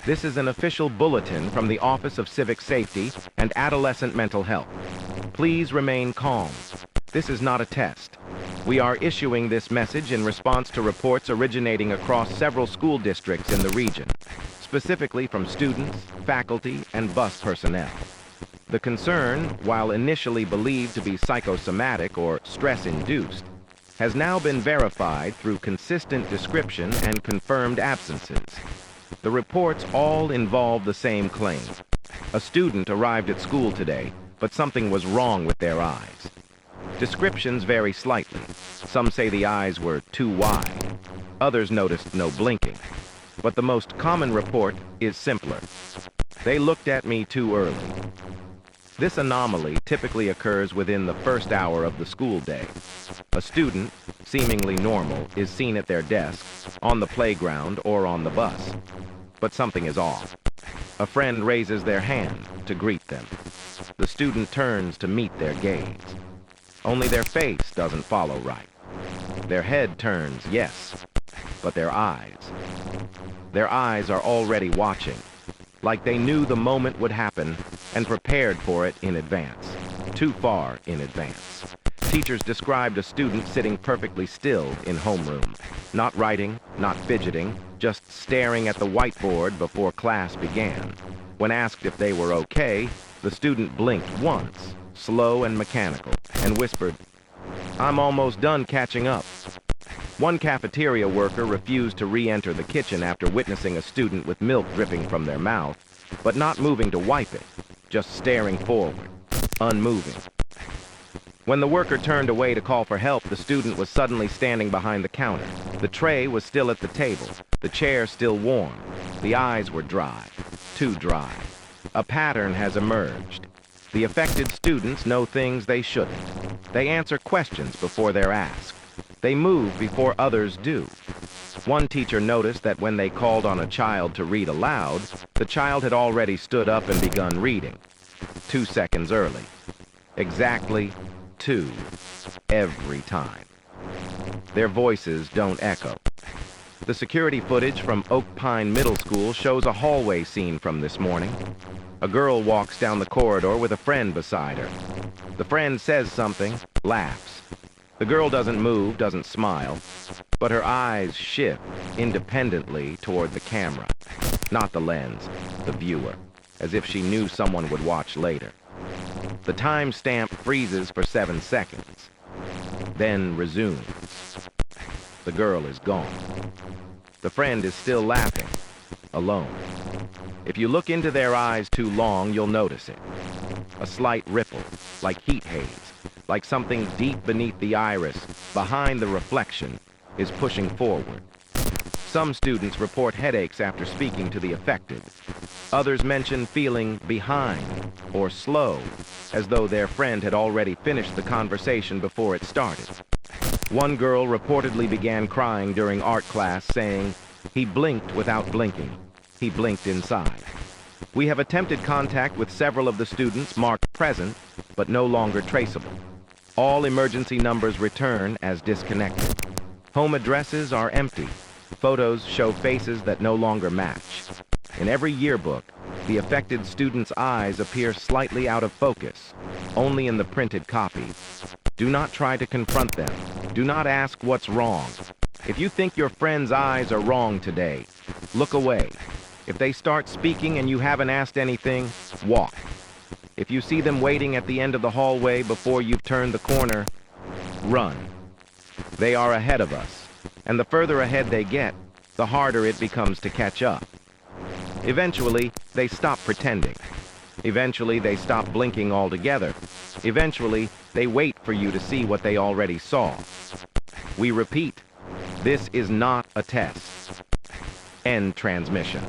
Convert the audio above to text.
This is an official bulletin from the Office of Civic Safety and Adolescent Mental Health. Please remain calm. This is not a test. We are issuing this message in response to reports originating across several school districts in the region, specifically from students, faculty, and bus personnel. The concern, while initially believed to be psychosomatic or stress-induced, has now been verified through consistent description and confirmed absences. The reports all involve the same claim. A student arrived at school today, but something was wrong with their eyes. Descriptions vary slightly. Some say the eyes were too wide. Others noticed no blinking. But the most common report is simpler. They looked at me too early. This anomaly typically occurs within the first hour of the school day. A student, seemingly normal, is seen at their desk, on the playground, or on the bus. But something is off. A friend raises their hand to greet them. The student turns to meet their gaze. Only their face doesn't follow right. Their head turns, yes, but their eyes are already watching, like they knew the moment would happen and prepared for it in advance, too far in advance. Teachers described a student sitting perfectly still in homeroom, not writing, not fidgeting, just staring at the whiteboard before class began. When asked if they were okay, the student blinked once, slow and mechanical, and whispered, "I'm almost done catching up." One cafeteria worker refused to re-enter the kitchen after witnessing a student with milk dripping from their mouth, but not moving to wipe it, just staring forward, unmoving. When the worker turned away to call for help, the student was suddenly standing behind the counter. The tray was still at the table, the chair still warm. The eyes were dry, too dry. A pattern has emerged. The affected students know things they shouldn't. They answer questions before they're asked. They move before others do. One teacher noticed that when they called on a child to read aloud, the child had already stood up and begun reading, 2 seconds early. Exactly 2, every time. Their voices don't echo. The security footage from Oak Pine Middle School shows a hallway scene from this morning. A girl walks down the corridor with a friend beside her. The friend says something, laughs. The girl doesn't move, doesn't smile, but her eyes shift independently toward the camera, not the lens, the viewer, as if she knew someone would watch later. The timestamp freezes for 7 seconds, then resumes. The girl is gone. The friend is still laughing, alone. If you look into their eyes too long, you'll notice it. A slight ripple, like heat haze, like something deep beneath the iris, behind the reflection, is pushing forward. Some students report headaches after speaking to the affected. Others mention feeling behind or slow, as though their friend had already finished the conversation before it started. One girl reportedly began crying during art class, saying, "He blinked without blinking. He blinked inside." We have attempted contact with several of the students marked present, but no longer traceable. All emergency numbers return as disconnected. Home addresses are empty. Photos show faces that no longer match. In every yearbook, the affected students' eyes appear slightly out of focus, only in the printed copy. Do not try to confront them. Do not ask what's wrong. If you think your friend's eyes are wrong today, look away. If they start speaking and you haven't asked anything, walk. If you see them waiting at the end of the hallway before you've turned the corner, run. They are ahead of us, and the further ahead they get, the harder it becomes to catch up. Eventually, they stop pretending. Eventually, they stop blinking altogether. Eventually, they wait for you to see what they already saw. We repeat, this is not a test. End transmission.